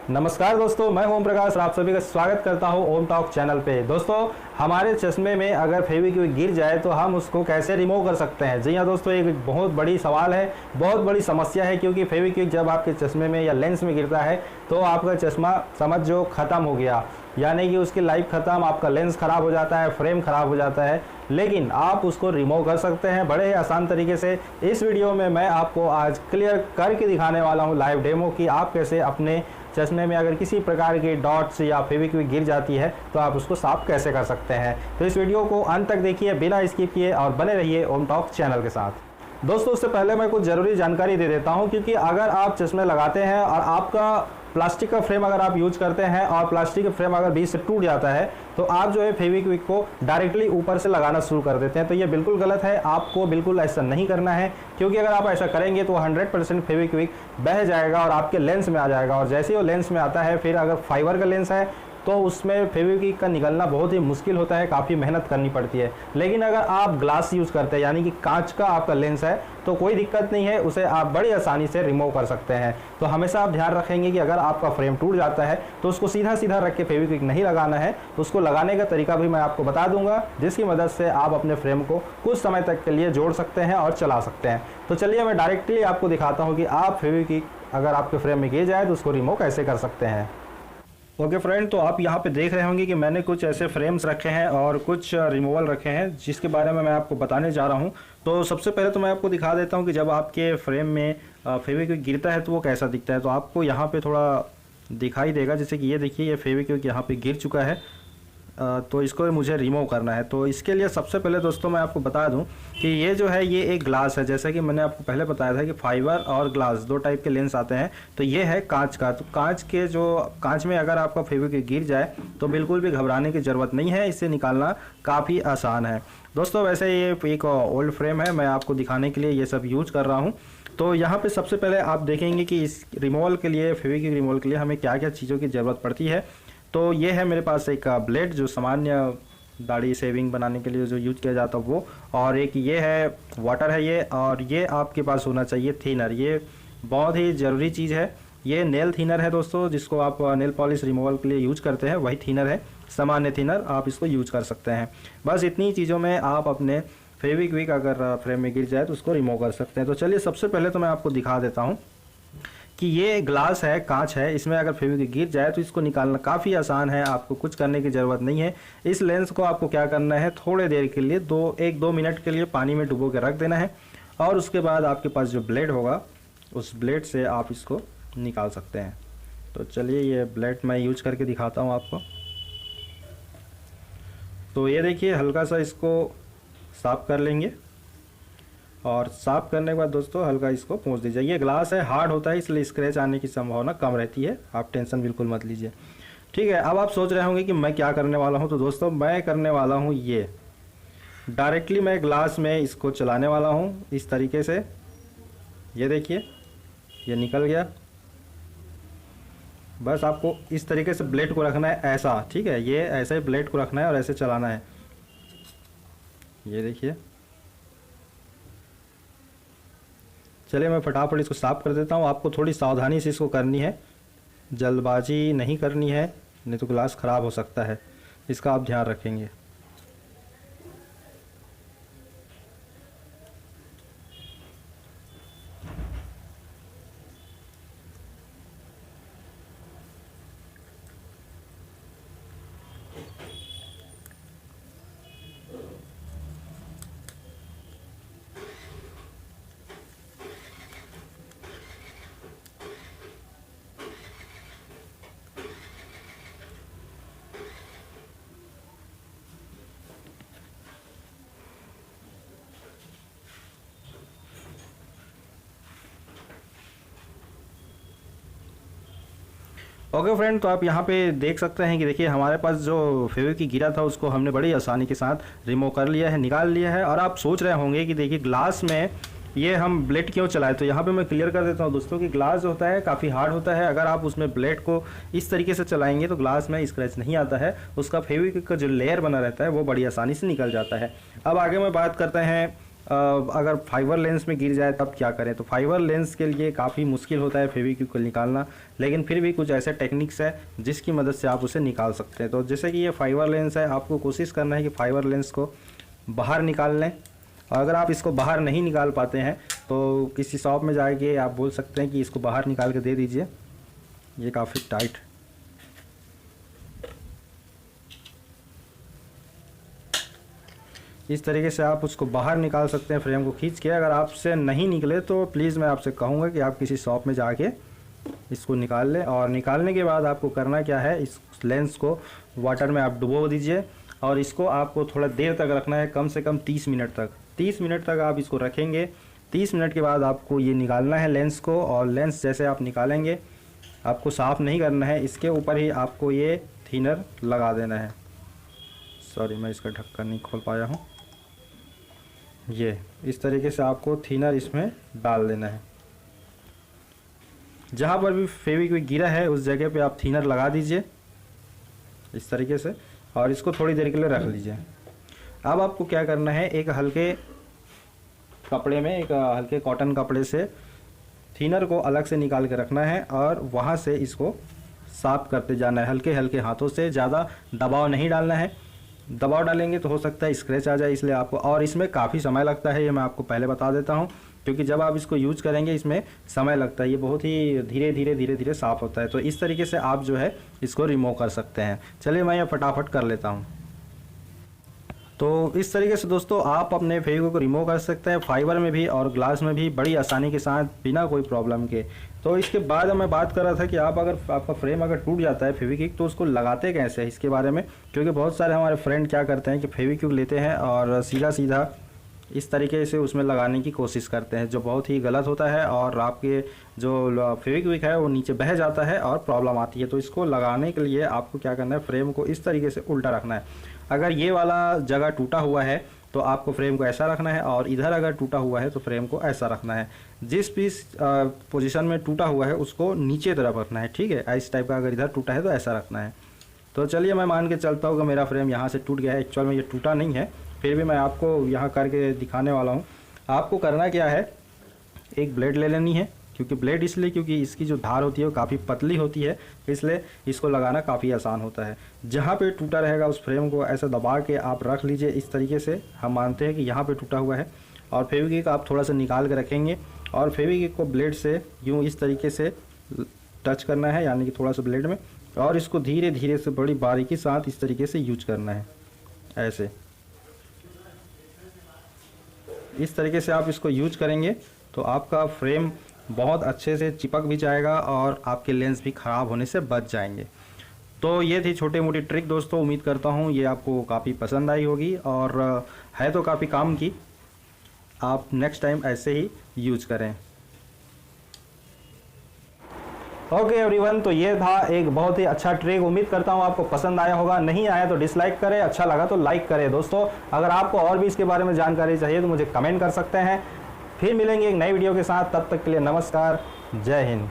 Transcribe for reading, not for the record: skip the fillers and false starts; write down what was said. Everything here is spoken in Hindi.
नमस्कार दोस्तों, मैं ओम प्रकाश और आप सभी का स्वागत करता हूं ओम टॉक चैनल पे। दोस्तों, हमारे चश्मे में अगर फेविक्विक गिर जाए तो हम उसको कैसे रिमूव कर सकते हैं। जी हाँ दोस्तों, एक बहुत बड़ी सवाल है, बहुत बड़ी समस्या है, क्योंकि फेविक्विक जब आपके चश्मे में या लेंस में गिरता है तो आपका चश्मा समझो ख़त्म हो गया, यानी कि उसकी लाइफ ख़त्म, आपका लेंस ख़राब हो जाता है, फ्रेम ख़राब हो जाता है। लेकिन आप उसको रिमूव कर सकते हैं बड़े ही आसान तरीके से। इस वीडियो में मैं आपको आज क्लियर करके दिखाने वाला हूँ लाइव डेमो कि आप कैसे अपने चश्मे में अगर किसी प्रकार की डॉट्स या फेविक्विक गिर जाती है तो आप उसको साफ कैसे कर सकते हैं। तो इस वीडियो को अंत तक देखिए बिना स्किप किए और बने रहिए ओम टॉक चैनल के साथ। दोस्तों, उससे पहले मैं कुछ ज़रूरी जानकारी दे देता हूं, क्योंकि अगर आप चश्मे लगाते हैं और आपका प्लास्टिक का फ्रेम अगर आप यूज करते हैं और प्लास्टिक का फ्रेम अगर बीच से टूट जाता है तो आप जो है फेविक्विक को डायरेक्टली ऊपर से लगाना शुरू कर देते हैं। तो ये बिल्कुल गलत है, आपको बिल्कुल ऐसा नहीं करना है, क्योंकि अगर आप ऐसा करेंगे तो 100% फेविक्विक बह जाएगा और आपके लेंस में आ जाएगा। और जैसे ही वो लेंस में आता है, फिर अगर फाइबर का लेंस है तो उसमें फेविक्विक का निकलना बहुत ही मुश्किल होता है, काफ़ी मेहनत करनी पड़ती है। लेकिन अगर आप ग्लास यूज़ करते हैं, यानी कि कांच का आपका लेंस है, तो कोई दिक्कत नहीं है, उसे आप बड़ी आसानी से रिमूव कर सकते हैं। तो हमेशा आप ध्यान रखेंगे कि अगर आपका फ्रेम टूट जाता है तो उसको सीधा सीधा रख के फेविक्विक नहीं लगाना है। उसको लगाने का तरीका भी मैं आपको बता दूंगा, जिसकी मदद से आप अपने फ्रेम को कुछ समय तक के लिए जोड़ सकते हैं और चला सकते हैं। तो चलिए मैं डायरेक्टली आपको दिखाता हूँ कि आप फेविक्विक अगर आपके फ्रेम में गिर जाए तो उसको रिमूव कैसे कर सकते हैं। ओके फ्रेंड, तो आप यहाँ पे देख रहे होंगे कि मैंने कुछ ऐसे फ्रेम्स रखे हैं और कुछ रिमूवल रखे हैं, जिसके बारे में मैं आपको बताने जा रहा हूँ। तो सबसे पहले तो मैं आपको दिखा देता हूँ कि जब आपके फ्रेम में फेविक्विक गिरता है तो वो कैसा दिखता है। तो आपको यहाँ पे थोड़ा दिखाई देगा, जैसे कि ये देखिए, ये फेविक्विक यहाँ पे गिर चुका है। तो इसको मुझे रिमूव करना है। तो इसके लिए सबसे पहले दोस्तों मैं आपको बता दूं कि ये जो है ये एक ग्लास है। जैसा कि मैंने आपको पहले बताया था कि फाइबर और ग्लास दो टाइप के लेंस आते हैं। तो ये है कांच का। तो कांच में अगर आपका फेविक्विक गिर जाए तो बिल्कुल भी घबराने की ज़रूरत नहीं है, इसे निकालना काफ़ी आसान है। दोस्तों, वैसे ये एक ओल्ड फ्रेम है, मैं आपको दिखाने के लिए ये सब यूज कर रहा हूँ। तो यहाँ पे सबसे पहले आप देखेंगे कि इस रिमूवल के लिए, फेविक्विक रिमूवल के लिए हमें क्या क्या चीज़ों की ज़रूरत पड़ती है। तो ये है मेरे पास एक ब्लेड, जो सामान्य दाढ़ी शेविंग बनाने के लिए जो यूज किया जाता है वो, और एक ये है वाटर है ये, और ये आपके पास होना चाहिए थिनर। ये बहुत ही ज़रूरी चीज़ है। ये नेल थिनर है दोस्तों, जिसको आप नेल पॉलिश रिमूवल के लिए यूज करते हैं, वही थिनर है, सामान्य थिनर, आप इसको यूज कर सकते हैं। बस इतनी चीज़ों में आप अपने फेविक्विक अगर फ्रेम में गिर जाए तो उसको रिमूव कर सकते हैं। तो चलिए सबसे पहले तो मैं आपको दिखा देता हूँ कि ये ग्लास है, कांच है, इसमें अगर फेविक्विक गिर जाए तो इसको निकालना काफ़ी आसान है, आपको कुछ करने की ज़रूरत नहीं है। इस लेंस को आपको क्या करना है, थोड़े देर के लिए 1-2 मिनट के लिए पानी में डुबो के रख देना है, और उसके बाद आपके पास जो ब्लेड होगा उस ब्लेड से आप इसको निकाल सकते हैं। तो चलिए ये ब्लेड मैं यूज करके दिखाता हूँ आपको। तो ये देखिए, हल्का सा इसको साफ कर लेंगे, और साफ करने के बाद दोस्तों हल्का इसको पोंछ दीजिए। ये ग्लास है, हार्ड होता है, इसलिए स्क्रैच आने की संभावना कम रहती है, आप टेंशन बिल्कुल मत लीजिए। ठीक है, अब आप सोच रहे होंगे कि मैं क्या करने वाला हूं। तो दोस्तों, मैं करने वाला हूं ये डायरेक्टली मैं ग्लास में इसको चलाने वाला हूं इस तरीके से। ये देखिए, ये निकल गया। बस आपको इस तरीके से ब्लेड को रखना है ऐसा, ठीक है, ये ऐसे ब्लेड को रखना है और ऐसे चलाना है। ये देखिए, चलिए मैं फटाफट इसको साफ़ कर देता हूँ। आपको थोड़ी सावधानी से इसको करनी है, जल्दबाजी नहीं करनी है, नहीं तो ग्लास ख़राब हो सकता है, इसका आप ध्यान रखेंगे। ओके फ्रेंड, तो आप यहाँ पे देख सकते हैं कि देखिए हमारे पास जो फेविक्विक गिरा था उसको हमने बड़ी आसानी के साथ रिमूव कर लिया है, निकाल लिया है। और आप सोच रहे होंगे कि देखिए ग्लास में ये हम ब्लेड क्यों चलाए। तो यहाँ पे मैं क्लियर कर देता हूँ दोस्तों कि ग्लास जो होता है काफ़ी हार्ड होता है। अगर आप उसमें ब्लेड को इस तरीके से चलाएंगे तो ग्लास में स्क्रैच नहीं आता है, उसका फेविक्विक का जो लेयर बना रहता है वो बड़ी आसानी से निकल जाता है। अब आगे मैं बात करते हैं अगर फाइबर लेंस में गिर जाए तब क्या करें। तो फाइबर लेंस के लिए काफ़ी मुश्किल होता है फेविक्विक को निकालना, लेकिन फिर भी कुछ ऐसे टेक्निक्स है जिसकी मदद से आप उसे निकाल सकते हैं। तो जैसे कि ये फाइबर लेंस है, आपको कोशिश करना है कि फाइबर लेंस को बाहर निकाल लें। और अगर आप इसको बाहर नहीं निकाल पाते हैं तो किसी शॉप में जाके आप बोल सकते हैं कि इसको बाहर निकाल के दे दीजिए। ये काफ़ी टाइट, इस तरीके से आप उसको बाहर निकाल सकते हैं फ्रेम को खींच के। अगर आपसे नहीं निकले तो प्लीज़ मैं आपसे कहूँगा कि आप किसी शॉप में जाके इसको निकाल लें। और निकालने के बाद आपको करना क्या है, इस लेंस को वाटर में आप डुबो दीजिए और इसको आपको थोड़ा देर तक रखना है, कम से कम 30 मिनट तक। 30 मिनट तक आप इसको रखेंगे। 30 मिनट के बाद आपको ये निकालना है लेंस को। और लेंस जैसे आप निकालेंगे, आपको साफ़ नहीं करना है, इसके ऊपर ही आपको ये थिनर लगा देना है। सॉरी, मैं इसका ढक्कन नहीं खोल पाया हूँ। ये इस तरीके से आपको थिनर इसमें डाल देना है। जहाँ पर भी फेविक्विक गिरा है उस जगह पे आप थिनर लगा दीजिए इस तरीके से, और इसको थोड़ी देर के लिए रख लीजिए। अब आपको क्या करना है, एक हल्के कपड़े में, एक हल्के कॉटन कपड़े से थिनर को अलग से निकाल के रखना है और वहाँ से इसको साफ करते जाना है हल्के हल्के हाथों से। ज़्यादा दबाव नहीं डालना है, दबाव डालेंगे तो हो सकता है स्क्रैच आ जाए, इसलिए आपको, और इसमें काफ़ी समय लगता है, ये मैं आपको पहले बता देता हूँ, क्योंकि जब आप इसको यूज करेंगे इसमें समय लगता है। ये बहुत ही धीरे धीरे साफ़ होता है। तो इस तरीके से आप जो है इसको रिमूव कर सकते हैं। चलिए मैं ये फटाफट कर लेता हूँ। तो इस तरीके से दोस्तों आप अपने फेविक्विक को रिमूव कर सकते हैं, फाइबर में भी और ग्लास में भी बड़ी आसानी के साथ, बिना कोई प्रॉब्लम के। तो इसके बाद मैं बात कर रहा था कि आप अगर आपका फ्रेम अगर टूट जाता है फेविक्विक, तो उसको लगाते कैसे है इसके बारे में। क्योंकि बहुत सारे हमारे फ्रेंड क्या करते हैं कि फेविक्विक लेते हैं और सीधा सीधा इस तरीके से उसमें लगाने की कोशिश करते हैं, जो बहुत ही गलत होता है और आपके जो फेविक्विक है वो नीचे बह जाता है और प्रॉब्लम आती है। तो इसको लगाने के लिए आपको क्या करना है, फ्रेम को इस तरीके से उल्टा रखना है। अगर ये वाला जगह टूटा हुआ है तो आपको फ्रेम को ऐसा रखना है, और इधर अगर टूटा हुआ है तो फ्रेम को ऐसा रखना है। जिस पीस पोजीशन में टूटा हुआ है उसको नीचे तरफ रखना है, ठीक है। इस टाइप का अगर इधर टूटा है तो ऐसा रखना है। तो चलिए मैं मान के चलता हूँ कि मेरा फ्रेम यहाँ से टूट गया है। एक्चुअल में ये टूटा नहीं है, फिर भी मैं आपको यहाँ करके दिखाने वाला हूँ। आपको करना क्या है, एक ब्लेड ले लेनी है, क्योंकि ब्लेड इसलिए क्योंकि इसकी जो धार होती है वो काफ़ी पतली होती है, इसलिए इसको लगाना काफ़ी आसान होता है। जहाँ पे टूटा रहेगा उस फ्रेम को ऐसा दबा के आप रख लीजिए इस तरीके से। हम मानते हैं कि यहाँ पे टूटा हुआ है, और फेविक्विक आप थोड़ा सा निकाल के रखेंगे और फेविक्विक को ब्लेड से यूँ इस तरीके से टच करना है, यानी कि थोड़ा सा ब्लेड में, और इसको धीरे धीरे से बड़ी बारीकी के साथ इस तरीके से यूज करना है। ऐसे इस तरीके से आप इसको यूज करेंगे तो आपका फ्रेम बहुत अच्छे से चिपक भी जाएगा और आपके लेंस भी ख़राब होने से बच जाएंगे। तो ये थी छोटी मोटी ट्रिक दोस्तों, उम्मीद करता हूँ ये आपको काफ़ी पसंद आई होगी और है तो काफ़ी काम की। आप नेक्स्ट टाइम ऐसे ही यूज करें। ओके एवरीवन, तो ये था एक बहुत ही अच्छा ट्रिक। उम्मीद करता हूँ आपको पसंद आया होगा। नहीं आया तो डिसलाइक करें, अच्छा लगा तो लाइक करें। दोस्तों अगर आपको और भी इसके बारे में जानकारी चाहिए तो मुझे कमेंट कर सकते हैं। फिर मिलेंगे एक नई वीडियो के साथ, तब तक के लिए नमस्कार, जय हिंद।